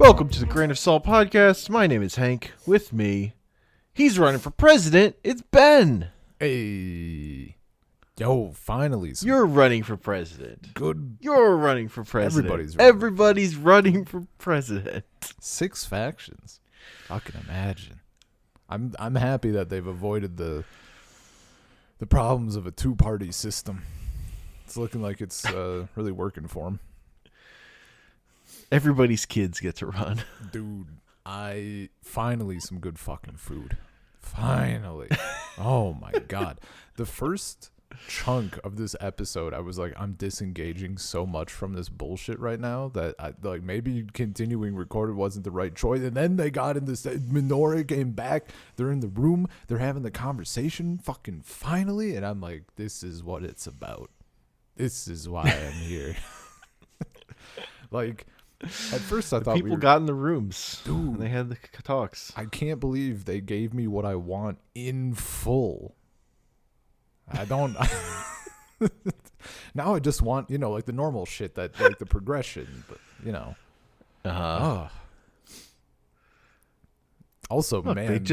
Welcome to the Grain of Salt podcast. My name is Hank. With me, he's running for president. It's Ben. Hey. Yo, finally. You're running for president. Good. You're running for president. Everybody's running for president. 6 factions. I can imagine. I'm happy that they've avoided the problems of a 2-party system. It's looking like it's really working for them. Everybody's kids get to run. Dude, finally some good fucking food. Finally. Oh my God. The first chunk of this episode, I was like, I'm disengaging so much from this bullshit right now that maybe continuing recorded wasn't the right choice. And then they got in this, Minoru came back, they're in the room, they're having the conversation fucking finally, and I'm like, this is what it's about. This is why I'm here. Like, at first I thought people got in the rooms, dude, and they had the talks. I can't believe they gave me what I want in full. I don't. Now I just want, like the normal shit, that like the progression, but Also, look, man,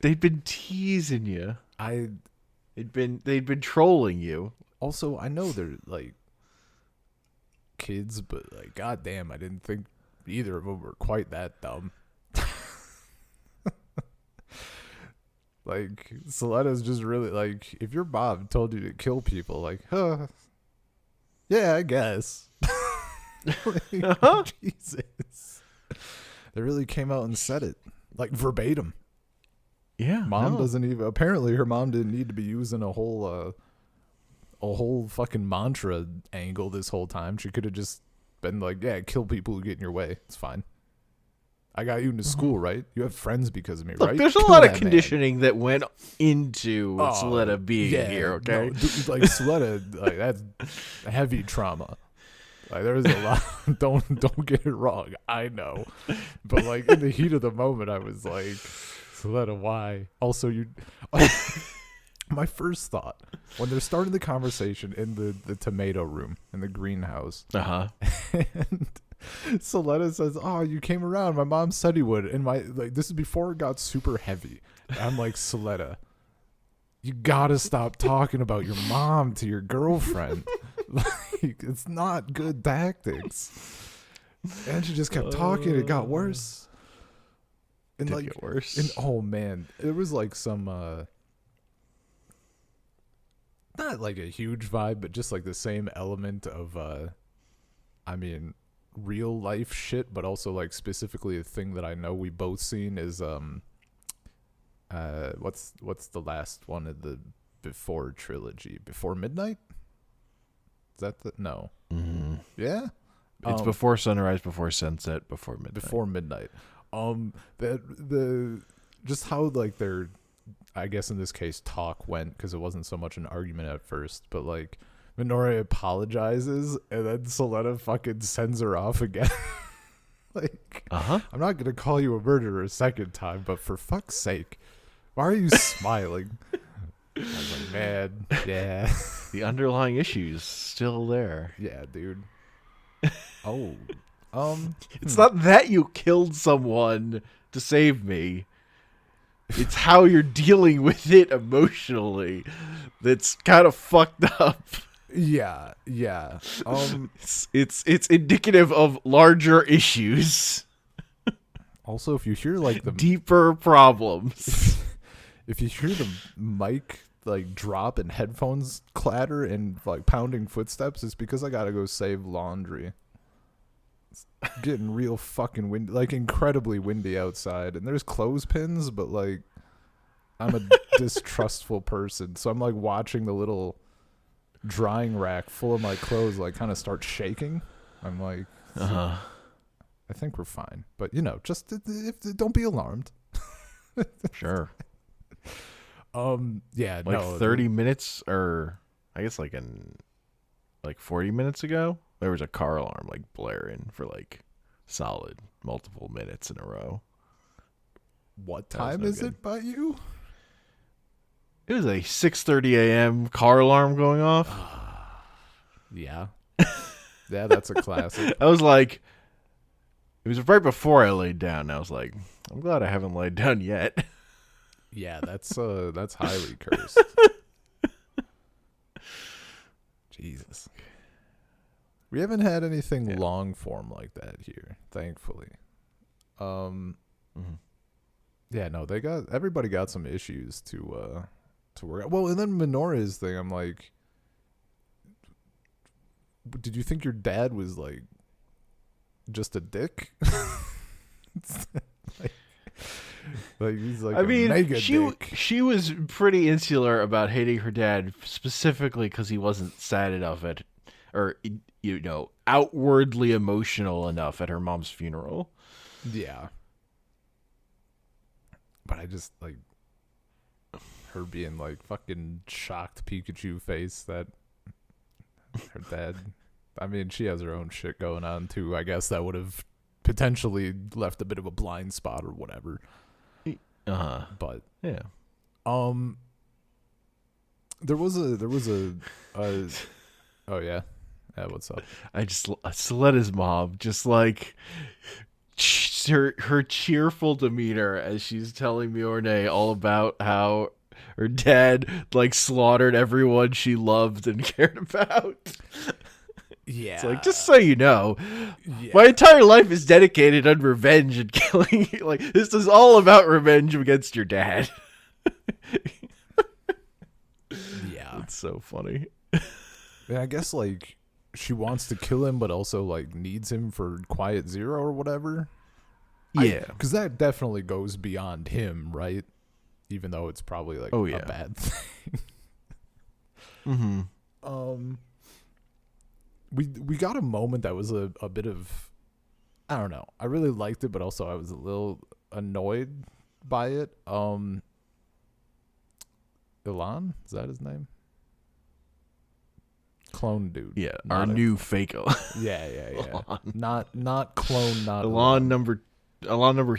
they'd been teasing you. They'd been trolling you. Also, I know they're like kids, but like, goddamn, I didn't think either of them were quite that dumb. Like, Soletta's just really like, if your mom told you to kill people, like, yeah, I guess. Like, Jesus. They really came out and said it, like, verbatim. Yeah. Mom doesn't even, apparently her mom didn't need to be using a whole fucking mantra angle this whole time. She could have just been like, yeah, kill people who get in your way. It's fine. I got you into school, right? You have friends because of me, look, right? There's a lot of conditioning that went into Soletta being here, okay? No, like, Soletta, like, that's heavy trauma. Like, there's a lot. Don't get it wrong. I know. But, like, in the heat of the moment, I was like, Soletta, why? Also, my first thought, when they're starting the conversation in the tomato room, in the greenhouse. Uh-huh. And Soletta says, "Oh, you came around. My mom said you would." And this is before it got super heavy. I'm like, Soletta, you gotta stop talking about your mom to your girlfriend. Like, it's not good tactics. And she just kept talking. It got worse. And Did get worse. And oh man, it was like some not like a huge vibe, but just like the same element of real life shit, but also like specifically a thing that I know we both seen is what's the last one of the Before trilogy? Before Midnight? Is that no? Mm-hmm. Yeah, it's Before Sunrise, Before Sunset, Before Midnight. Before Midnight. The just how like their, I guess in this case, talk went, because it wasn't so much an argument at first, but like Minoru apologizes and then Soletta fucking sends her off again. Like, I'm not gonna call you a murderer a second time, but for fuck's sake, why are you smiling? I was like, man, yeah. The underlying issues still there. Yeah, dude. It's not that you killed someone to save me. It's how you're dealing with it emotionally that's kind of fucked up. Yeah. It's indicative of larger issues. Also, if you hear like the deeper problems, if you hear the mic like drop and headphones clatter and like pounding footsteps, it's because I gotta go save laundry. It's getting real fucking windy, like incredibly windy outside, and there's clothespins, but like I'm a distrustful person, so I'm like watching the little drying rack full of my clothes like kind of start shaking. I'm like, I think we're fine, but just don't be alarmed. Sure. Yeah, like no, 30 minutes, or I guess like 40 minutes ago, there was a car alarm like blaring for like solid multiple minutes in a row. What time is it by you? It was a 6:30 a.m. car alarm going off. Yeah. Yeah, that's a classic. I was like, It was right before I laid down. And I was like, I'm glad I haven't laid down yet. Yeah, that's highly cursed. Jesus. We haven't had anything long form like that here, thankfully. Yeah, no, everybody got some issues to work out. Well, and then Minora's thing, I'm like, did you think your dad was like just a dick? like he's like, I mean, mega dick. she was pretty insular about hating her dad specifically because he wasn't sad enough or outwardly emotional enough at her mom's funeral. Yeah. But I just like her being like fucking shocked Pikachu face that her dad. I mean, she has her own shit going on too. I guess that would have potentially left a bit of a blind spot or whatever. But yeah. There was a oh yeah. Yeah, what's up? Soletta's mom just like her cheerful demeanor as she's telling Mjolnir all about how her dad like slaughtered everyone she loved and cared about. Yeah. It's like, just so you know, my entire life is dedicated on revenge and killing. Like, this is all about revenge against your dad. Yeah. It's so funny. And I guess like she wants to kill him, but also like needs him for Quiet Zero or whatever. Yeah, because that definitely goes beyond him, right? Even though it's probably like a bad thing. We got a moment that was a bit of, I don't know. I really liked it, but also I was a little annoyed by it. Ilan, is that his name? Clone dude. Yeah, our new Fako. Yeah. Not clone, not Ilan number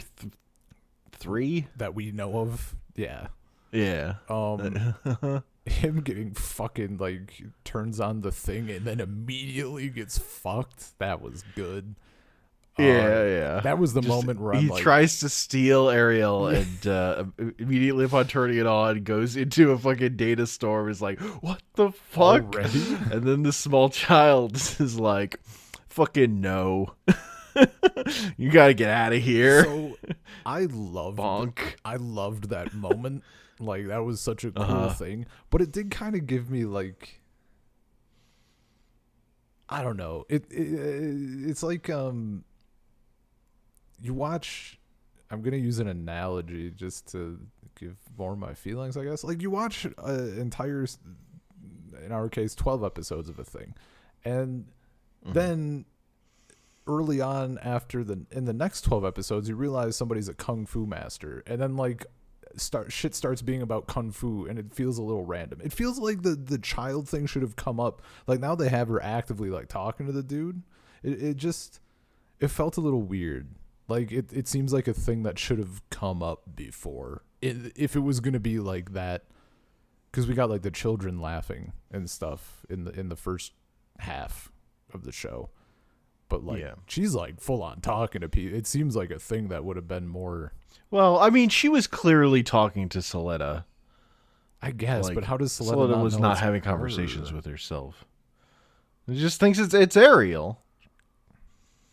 3 that we know of. Yeah. Yeah. Him getting fucking like turns on the thing and then immediately gets fucked. That was good. Yeah. That was the moment where he tries to steal Ariel and immediately upon turning it on goes into a fucking data storm. Is like, what the fuck? Already? And then the small child is like, fucking no. You gotta get out of here. So I loved that moment. Like that was such a cool thing. But it did kind of give me like, I don't know. It's like you watch, I'm going to use an analogy just to give more of my feelings, I guess. Like you watch entire, in our case, 12 episodes of a thing. And then early on in the next 12 episodes, you realize somebody's a kung fu master. And then like shit starts being about kung fu and it feels a little random. It feels like the child thing should have come up. Like now they have her actively like talking to the dude. It felt a little weird. Like it seems like a thing that should have come up before. If it was gonna be like that, because we got like the children laughing and stuff in the first half of the show, but like she's like full on talking to people. It seems like a thing that would have been more. Well, I mean, she was clearly talking to Soletta, I guess, but how does Soletta was not having conversations with herself? She just thinks it's Ariel.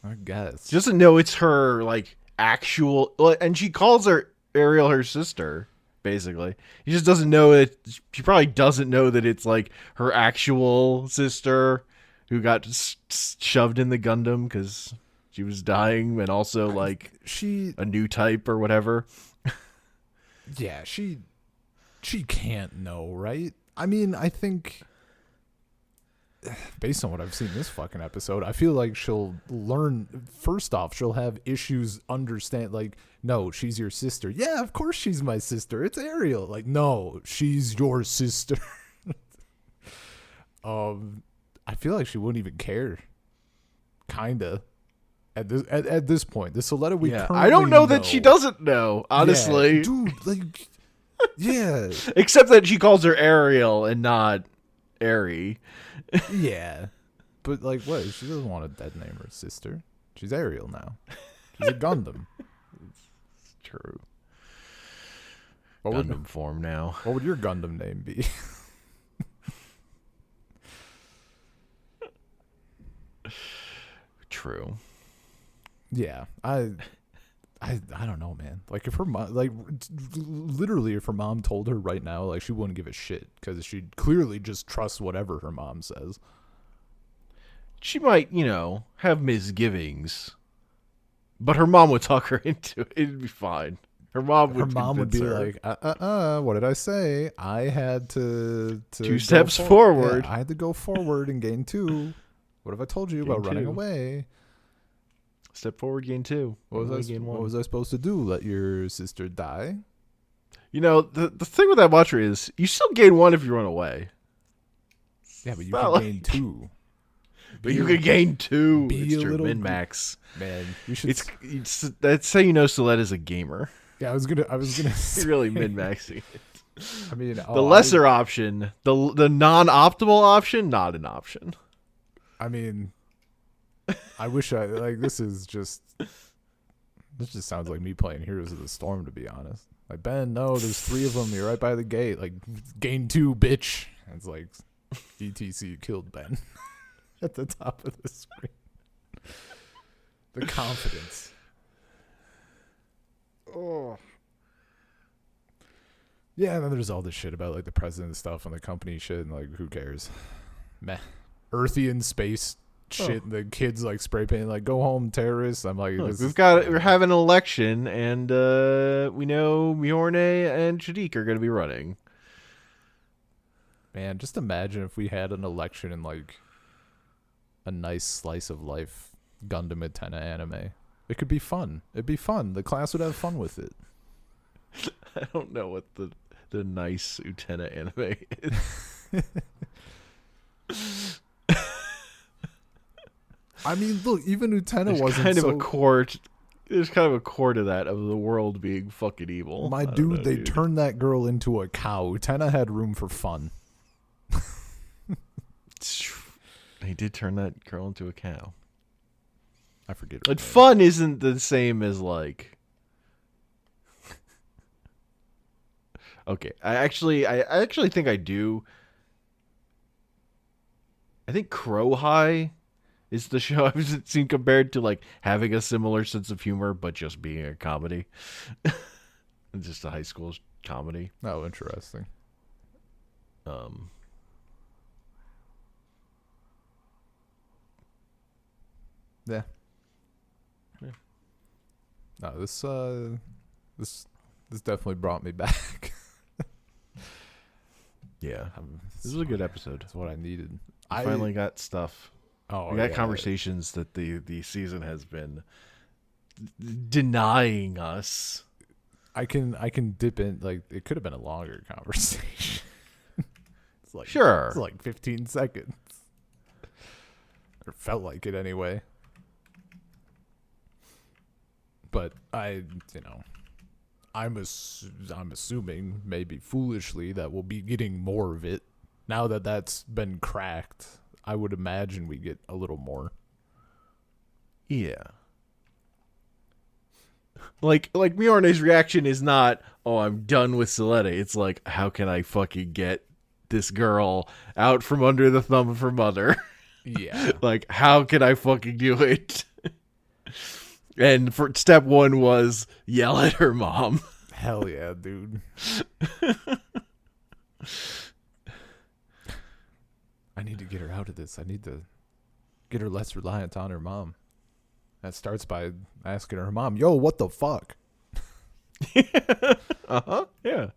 I guess. She doesn't know it's her, like, actual... And she calls her Ariel her sister, basically. She just doesn't know it. She probably doesn't know that it's, like, her actual sister who got shoved in the Gundam because she was dying and also, like, a new type or whatever. Yeah, she can't know, right? I mean, I think... based on what I've seen this fucking episode, I feel like she'll learn. First off, she'll have issues understand. Like, no, she's your sister. Yeah, of course she's my sister. It's Ariel. Like, no, she's your sister. I feel like she wouldn't even care. Kinda. At this point, the Soletta we currently I don't know that she doesn't know. Honestly, yeah, dude, like, yeah. Except that she calls her Ariel and not Ari. Yeah, but like, what? She doesn't want a dead name her sister. She's Ariel now. He's a Gundam. It's true. What Gundam form now. What would your Gundam name be? True. Yeah, I don't know, man. Like if her mom, like literally, if her mom told her right now, like she wouldn't give a shit because she clearly just trusts whatever her mom says. She might, have misgivings, but her mom would talk her into it. It'd be fine. Her mom would be her. like, what did I say? I had to 2 steps forward. Yeah, I had to go forward and gain 2. What have I told you about running away? Step forward, gain 2. What was I supposed to do? Let your sister die? The thing with that watcher is you still gain 1 if you run away. Yeah, but you can gain 2. But you could gain 2. Be It's a true. little Min-max. Man, you should. It's that's how you know Soletta's a gamer. Yeah, I was gonna. You're really min-maxing it. I mean, the lesser option, the non-optimal option, not an option. I mean, I wish I like. This just sounds like me playing Heroes of the Storm, to be honest. Like, Ben, no, there's 3 of them. You're right by the gate. Like, gain 2, bitch. And it's like, ETC killed Ben at the top of the screen. The confidence. Oh. Yeah, and then there's all this shit about like the president stuff and the company shit, and like, who cares? Meh. Earthian space shit. The kids like spray painting like, "Go home, terrorists." I'm like, Look, we're having an election, and we know Mjorne and Shadik are going to be running. Man, just imagine if we had an election in like a nice slice of life Gundam Utena anime. It could be fun. It'd be fun. The class would have fun with it. I don't know what the nice Utena anime is. I mean, look, even Utena wasn't kind of so... a core. There's kind of a core to that, of the world being fucking evil. My dude, they turned that girl into a cow. Utena had room for fun. They did turn that girl into a cow. I forget. But fun isn't the same as like. Okay, I actually think I do. I think Crow High is the show I've seen compared to like having a similar sense of humor, but just being a comedy. Just a high school comedy. Oh, interesting. Yeah. No, this definitely brought me back. Yeah, this was a good episode. That's what I needed. I finally got stuff. Oh, we got conversations that the season has been denying us. I can dip in, like, it could have been a longer conversation. It's like, sure, it's like 15 seconds. Or felt like it anyway. But I'm assuming, maybe foolishly, that we'll be getting more of it. Now that that's been cracked, I would imagine we get a little more. Yeah. Like Mjorne's reaction is not, "Oh, I'm done with Soletta." It's like, how can I fucking get this girl out from under the thumb of her mother? Yeah. Like, how can I fucking do it? And for step 1 was yell at her mom. Hell yeah, dude. I need to get her out of this. I need to get her less reliant on her mom. That starts by asking her mom, "Yo, what the fuck?" Uh-huh. Yeah.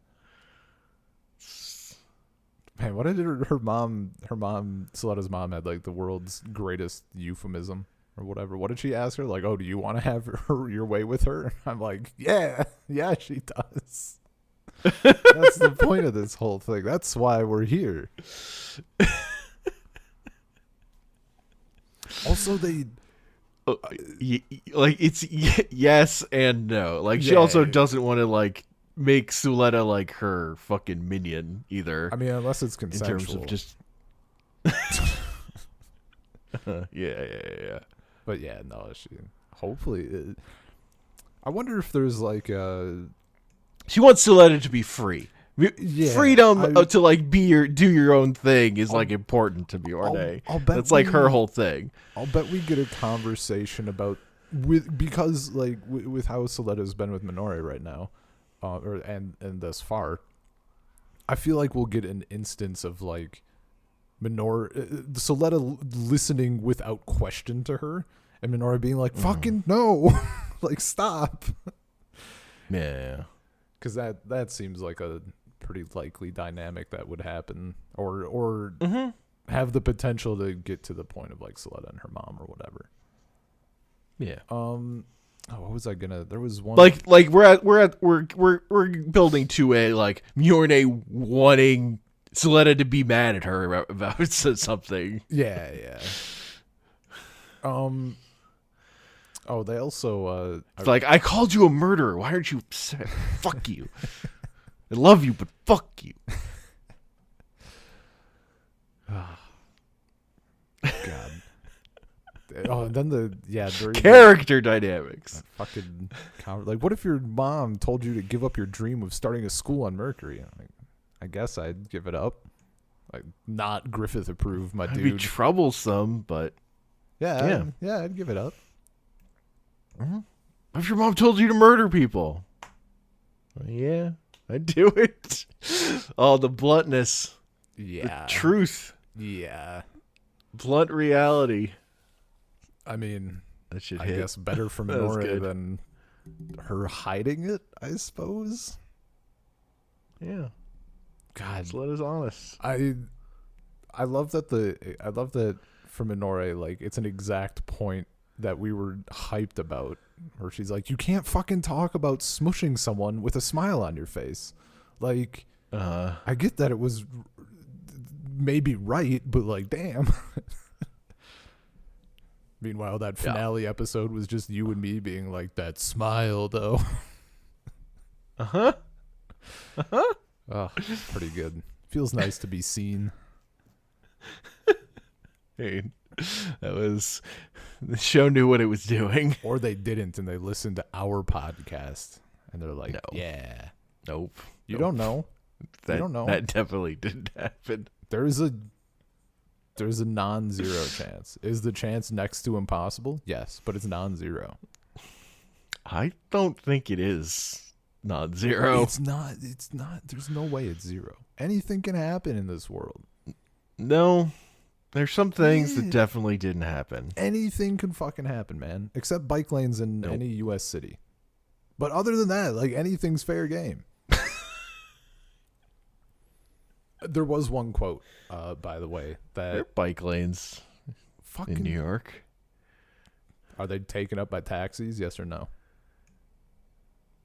Man, what did her mom, Soletta's mom had like the world's greatest euphemism or whatever. What did she ask her? Like, "Oh, do you want to have your way with her?" I'm like, yeah, she does. That's the point of this whole thing. That's why we're here. Also, like, it's yes and no. Like, she also doesn't want to like make Suletta like her fucking minion either. I mean, unless it's consensual. In terms of just yeah. But yeah, no, hopefully I wonder if there's like She wants Suletta to be free. Yeah, Freedom to like do your own thing is like important to Bjorn. I'll bet that's like her whole thing. I'll bet we get a conversation about because like with how Soletta's been with Minori right now, and thus far, I feel like we'll get an instance of like Soletta listening without question to her, and Minori being like, "Fucking no, like stop." Yeah, because that seems like a pretty likely dynamic that would happen, or have the potential to get to the point of like Soletta and her mom or whatever. Yeah. What was I gonna? There was one like we're building to a like Mjorne wanting Soletta to be mad at her about something. Yeah. Oh, they also it's like, I called you a murderer. Why aren't you upset? Fuck you. I love you, but fuck you. God. Oh, and then during character dynamics. Fucking like, what if your mom told you to give up your dream of starting a school on Mercury? Like, I guess I'd give it up. Like, not Griffith approved, my It'd dude. be troublesome, but yeah, I'd give it up. Mm-hmm. What if your mom told you to murder people? Yeah, I'd do it. Oh, the bluntness. Yeah. The truth. Yeah. Blunt reality. I mean, that should I hit. guess better for Minori than her hiding it, I suppose. Yeah. God, Soletta's honest. I love that for Minori, like, it's an exact point that we were hyped about, where she's like, you can't fucking talk about smushing someone with a smile on your face. Like, I get that it was maybe right, but like, damn. Meanwhile, that finale episode was just you and me being like, that smile though. Oh, pretty good. Feels nice to be seen. Hey, the show knew what it was doing. Or they didn't, and they listened to our podcast, and they're like, no. yeah. Nope. You don't know. You don't know. That definitely didn't happen. There's a non-zero chance. Is the chance next to impossible? Yes, but it's non-zero. I don't think it is non-zero. It's not. There's no way it's zero. Anything can happen in this world. No. There's some things that definitely didn't happen. Anything can fucking happen, man. Except bike lanes in any U.S. city. But other than that, like, anything's fair game. There was one quote, by the way, that... There are bike lanes in New York. Are they taken up by taxis, yes or no?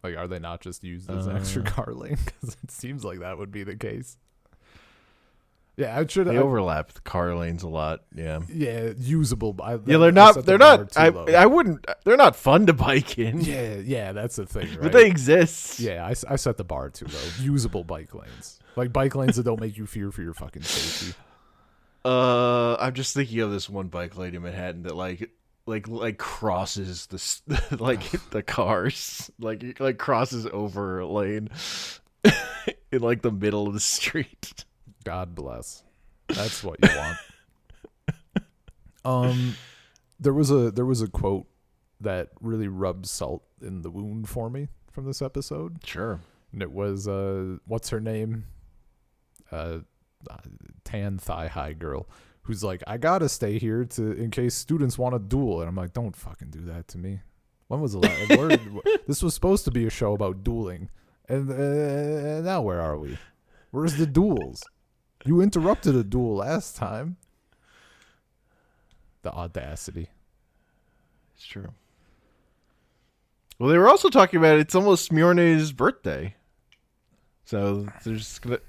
Like, are they not just used as an extra car lane? Because it seems like that would be the case. Yeah, they overlap the car lanes a lot. Yeah. Yeah, usable. They're not. I wouldn't. They're not fun to bike in. Yeah, that's the thing, right? But they exist. Yeah, I set the bar too low. Usable bike lanes, like bike lanes that don't make you fear for your fucking safety. I'm just thinking of this one bike lane in Manhattan that like crosses the like the cars, like crosses over a lane in like the middle of the street. God bless. That's what you want. There was a quote that really rubbed salt in the wound for me from this episode. Sure. And it was what's her name? Tan thigh high girl, who's like, I gotta stay here in case students want to duel. And I'm like, don't fucking do that to me. When was the last? This was supposed to be a show about dueling, and now where are we? Where's the duels? You interrupted a duel last time. The audacity. It's true. Well, they were also talking about it's almost Mjorne's birthday. So they're just gonna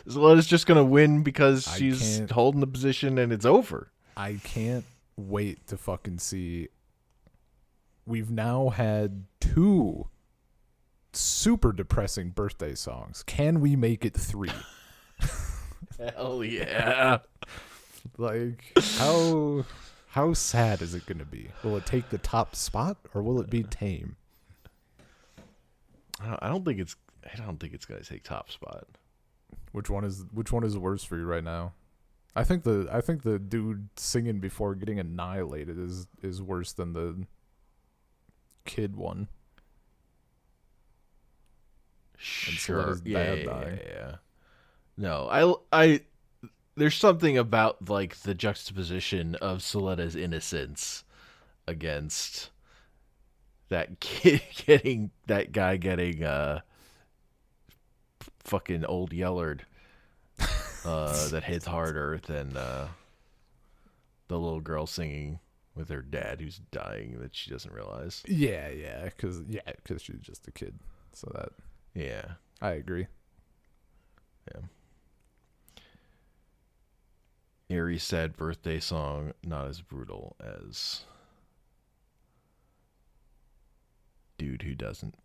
Zoletta's just gonna win because she's holding the position and it's over. I can't wait to fucking see. We've now had 2 super depressing birthday songs. Can we make it 3? Hell yeah. Like, how How sad is it going to be? Will it take the top spot or will it be tame? I don't think it's gonna take top spot. Which one is worse for you right now? I think the dude singing before getting annihilated is worse than the kid one. Sure. Yeah. No, I there's something about like the juxtaposition of Soletta's innocence against that kid getting fucking old Yellard that hits harder than the little girl singing with her dad who's dying that she doesn't realize. Yeah, cuz she's just a kid. So that Yeah. I agree. Yeah. Eerie sad birthday song, not as brutal as dude who doesn't.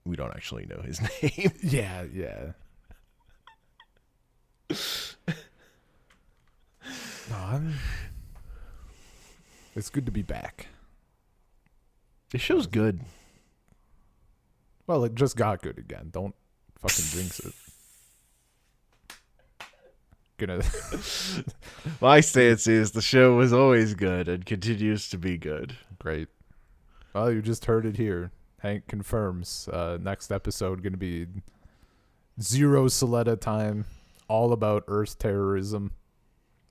We don't actually know his name. Yeah. No, it's good to be back. This show's good. Well, it just got good again. Don't fucking jinx it. My stance is the show was always good and continues to be good. Great. Well, you just heard it here. Hank confirms. Next episode going to be zero Soletta time. All about Earth terrorism.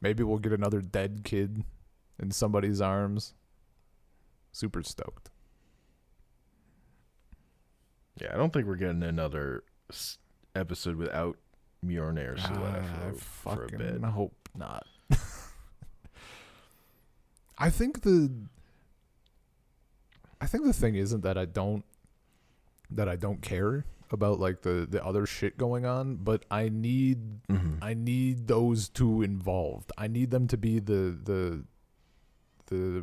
Maybe we'll get another dead kid in somebody's arms. Super stoked. Yeah, I don't think we're getting another episode without Mjolnir or Soletta for a bit. I hope not. I think the thing isn't that I don't care about like the other shit going on, but I need those two involved. I need them to be the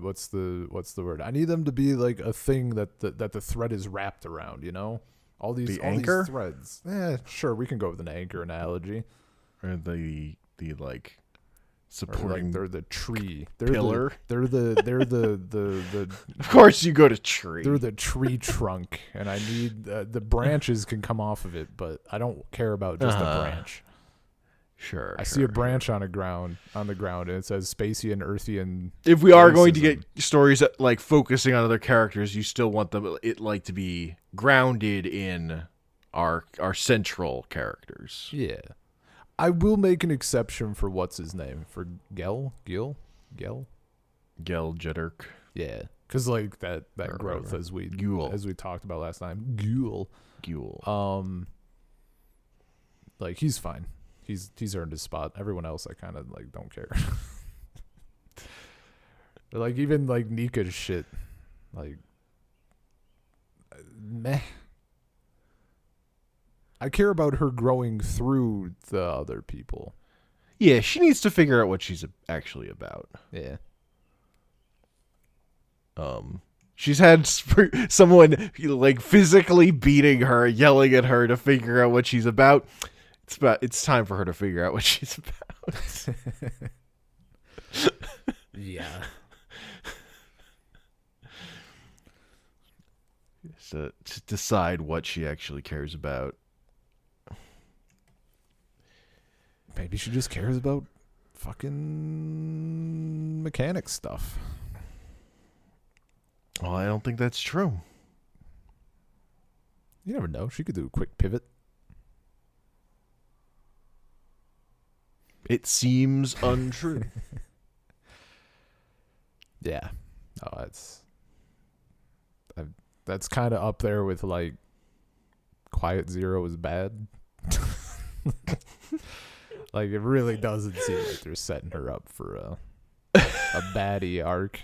what's the word? I need them to be like a thing that the thread is wrapped around, you know? All these anchor threads. Sure, we can go with an anchor analogy. Or the like supporting. Like they're the tree. They're pillar. They're the Of course, you go to tree. They're the tree trunk, and I need the branches can come off of it, but I don't care about just a branch. Sure. I see a branch on the ground, and it says Spacey and Earthy and. If we are going to get stories that, like focusing on other characters, you still want them to be grounded in our central characters. Yeah, I will make an exception for what's his name for Gel Jitterk. Yeah, because like that growth as we talked about last time. Ghoul. Like he's fine. He's earned his spot. Everyone else I kind of like don't care. But like even like Nika's shit, like meh. I care about her growing through the other people. Yeah, she needs to figure out what she's actually about. Yeah. She's had someone like physically beating her, yelling at her to figure out what she's about. It's time for her to figure out what she's about. Yeah. So to decide what she actually cares about. Maybe she just cares about fucking mechanic stuff. Well, I don't think that's true. You never know. She could do a quick pivot. It seems untrue. Yeah. Oh, that's kind of up there with like Quiet Zero is bad. Like it really doesn't seem like they're setting her up for a baddie arc.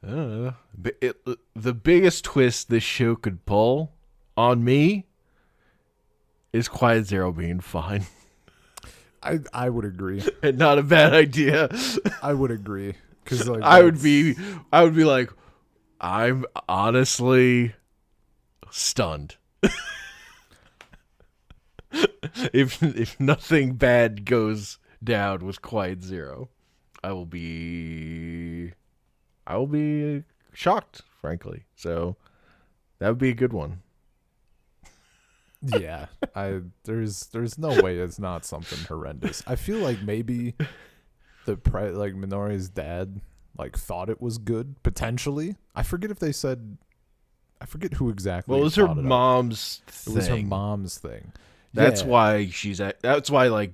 The biggest twist this show could pull on me is Quiet Zero being fine. I would agree. And not a bad idea. I would agree. Cause like I would be like, I'm honestly stunned. if nothing bad goes down with Quiet Zero, I will be shocked, frankly. So that would be a good one. Yeah, there's no way it's not something horrendous. I feel like maybe like Minori's dad like thought it was good potentially. I forget if they said. I forget who exactly. Well, it was her thought it up. mom's thing. It was her mom's thing. That's Yeah. why that's why like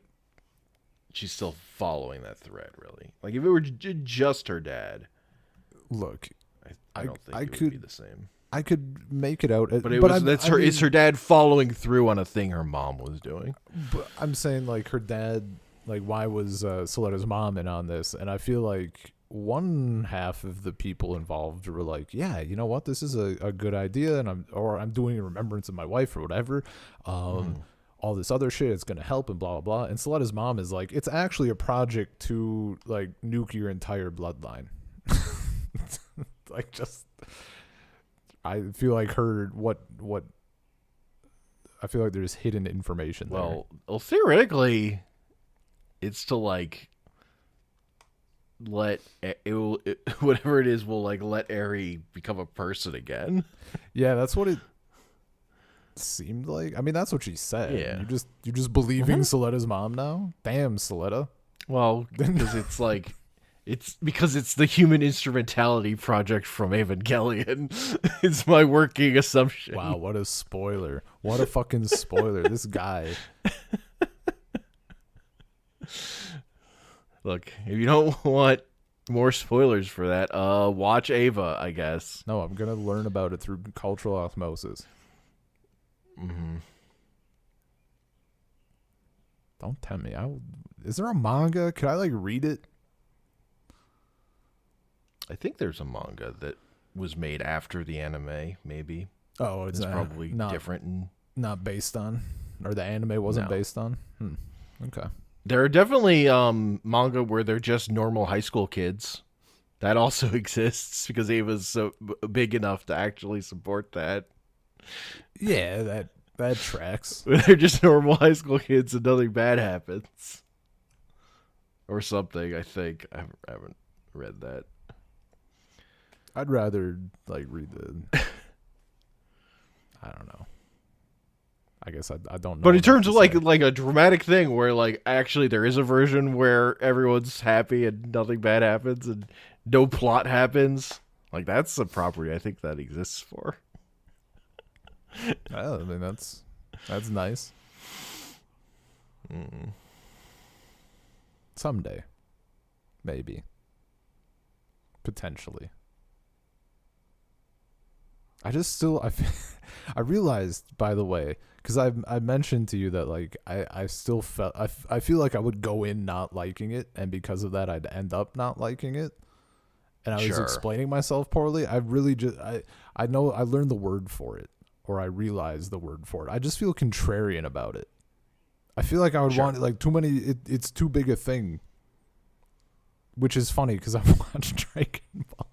she's still following that thread. Really, like if it were just her dad, Look, I don't think I it could would be the same. I could make it out, But it's her dad following through on a thing her mom was doing. But I'm saying like her dad, like why was Soletta's mom in on this? And I feel like one half of the people involved were like, yeah, you know what, this is a good idea, and I'm doing in remembrance of my wife or whatever. All this other shit, it's gonna help and blah blah blah. And Soletta's mom is like, it's actually a project to like nuke your entire bloodline. Like just. I feel like I feel like there's hidden information there. Well, theoretically, it's to like let whatever it is will like let Eri become a person again. Yeah, that's what it seemed like. I mean, that's what she said. Yeah. You're just believing Soletta's mom now? Damn, Soletta. Well, because it's like because it's the human instrumentality project from Evangelion. It's my working assumption. Wow, what a spoiler. What a fucking spoiler. This guy. Look, if you don't want more spoilers for that, watch Ava, I guess. No, I'm going to learn about it through cultural osmosis. Mm-hmm. Don't tempt me. Is there a manga? Could I like read it? I think there's a manga that was made after the anime, maybe. Oh, it's probably different. Not based on, or the anime wasn't No. based on? Okay. There are definitely manga where they're just normal high school kids. That also exists because Ava's so big enough to actually support that. Yeah, that tracks. They're just normal high school kids and nothing bad happens. Or something, I think. I haven't read that. I'd rather like read the. I don't know. I guess I don't know. But in terms of say. like a dramatic thing where like actually there is a version where everyone's happy and nothing bad happens and no plot happens, like that's a property I think that exists for. I mean that's nice. Someday, maybe, potentially. I realized, by the way, because I mentioned to you that like I still felt I feel like I would go in not liking it, and because of that I'd end up not liking it, and I was Sure. explaining myself poorly. I really just I know I learned the word for it, or I realized the word for it. I just feel contrarian about it. I feel like I would Sure. want like too many. It's too big a thing, which is funny because I've watched Dragon Ball.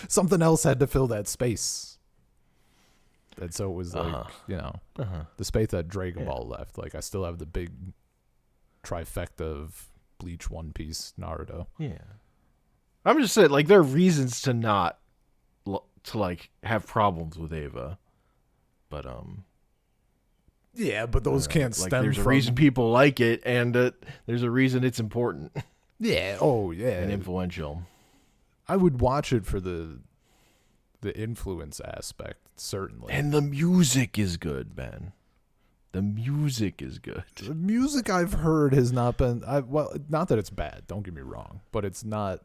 Something else had to fill that space. And so it was like, the space that Dragon Ball left. Like, I still have the big trifecta of Bleach, One Piece, Naruto. Yeah. I'm just saying, like, there are reasons to not, to, like, have problems with Ava. But, Yeah, but those can't like, stem there's from... a reason people like it, and there's a reason it's important Yeah, oh, yeah. and influential. I would watch it for the influence aspect, certainly. And the music is good, man. The music is good. The music I've heard has not been... well, not that it's bad, don't get me wrong, but it's not...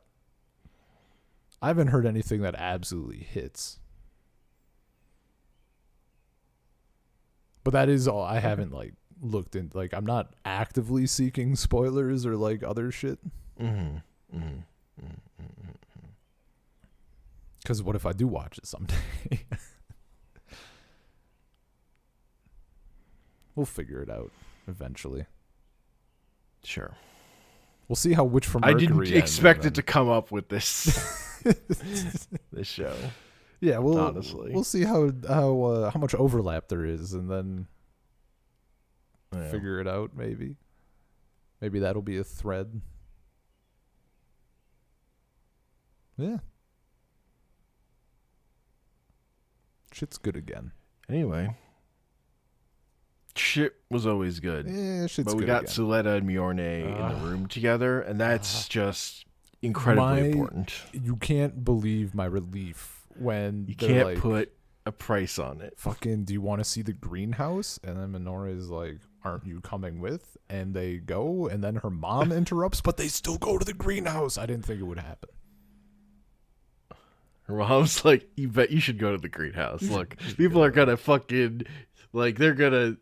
I haven't heard anything that absolutely hits. But that is all. I haven't, like, looked in... Like, I'm not actively seeking spoilers or, like, other shit. Because what if I do watch it someday? We'll figure it out eventually. Sure. We'll see how Witch from I Mercury didn't ends, expect and it to come up with this this show. Yeah, we'll honestly. we'll see how much overlap there is, and then Yeah. figure it out. Maybe that'll be a thread. Yeah. Shit's good again. Anyway, shit was always good. Yeah, shit's But we good got again. Suletta and Miorne in the room together, and that's just incredibly important. You can't believe my relief when You they're can't like, put a price on it. fucking, do you want to see the greenhouse? And then Minora is like, aren't you coming with? And they go, and then her mom interrupts, but they still go to the greenhouse. I didn't think it would happen. Her mom's like, you bet you should go to the greenhouse. Look, people are gonna fucking, like, they're gonna.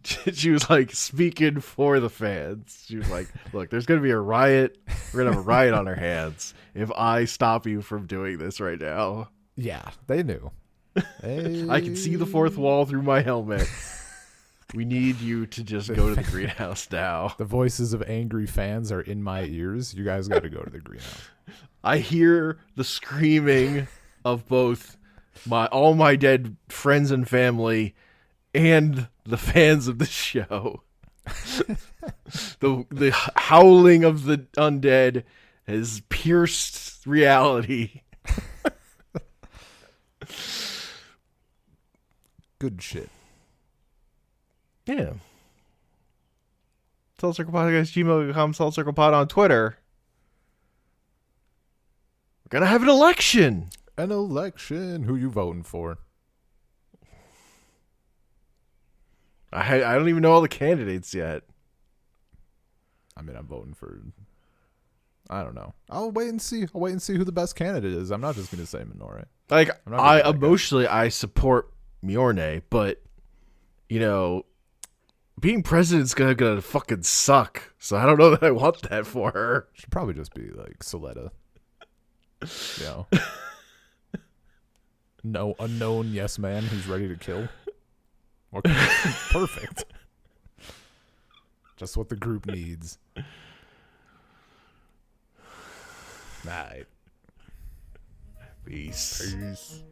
She was like speaking for the fans. She was like, look, there's gonna be a riot. We're gonna have a riot on our hands if I stop you from doing this right now. Yeah, they knew. I can see the fourth wall through my helmet. We need you to just go to the greenhouse now. The voices of angry fans are in my ears. You guys got to go to the greenhouse. I hear the screaming of both all my dead friends and family and the fans of the show. The howling of the undead has pierced reality. Good shit. Yeah. SoulCirclePodcast@gmail.com, SoulCirclePod on Twitter. We're gonna have an election. An election. Who you voting for? I don't even know all the candidates yet. I mean, I'm voting for. I don't know. I'll wait and see. I'll wait and see who the best candidate is. I'm not just gonna say Minore. Like, I'm not gonna I emotionally I support Miorne, but you know, being president's gonna fucking suck. So I don't know that I want that for her. Should probably just be like Suletta. You know, no unknown yes man who's ready to kill. Okay. Perfect. Just what the group needs. Night. Peace. Peace.